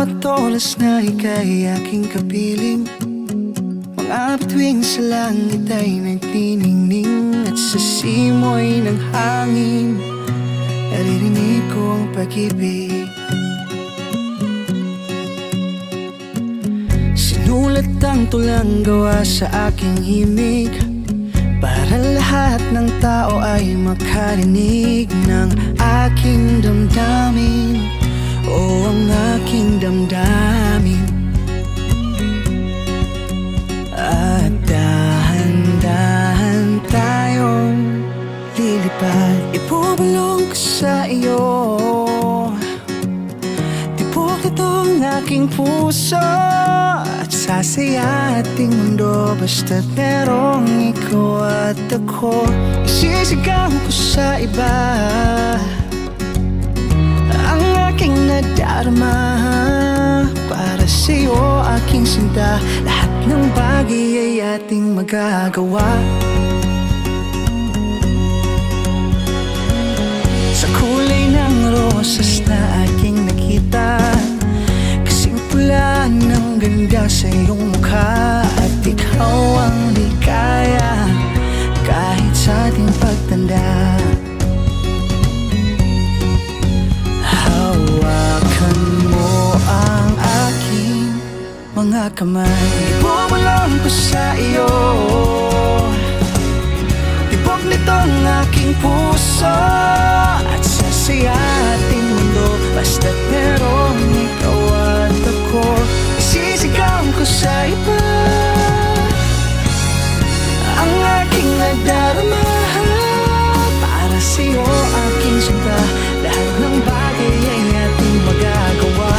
bawat oras na ika'y aking kapiling. Mga bituin sa langit ay nagniningning, at sa simoy ng hangin naririnig ko ang pag-ibig. Sinulat ang tulang gawa sa aking himig, para lahat ng tao ay makarinig ng aking damdamin, o ang aking damdamin. At dahan-dahan tayong lilipad, ibubulong ko sa iyo. Tibok nitong aking puso, at sasaya ating mundo basta't merong ikaw at ako. Isisigaw ko sa iba ang aking nadarama, para sa'yo aking sinta. Lahat ng bagay ay ating magagawa. Sa kulay ng rosas na aking nakita, kasing pula ng ganda sa iyong mukha, at ikaw ang ligaya kahit sa ating pagtanda. Hawakan mo ang aking mga kamay, ibubulong ko sa iyo. Tibok nitong aking puso, at sasaya ating mundo basta't merong ikaw at ako. Isisigaw ko sa iba ang aking nadarama, para sa'yo aking sinta. Lahat ng bagay ay ating magagawa.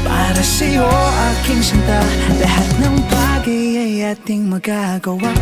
Para sa'yo aking sinta. Lahat ng bagay ay ating magagawa.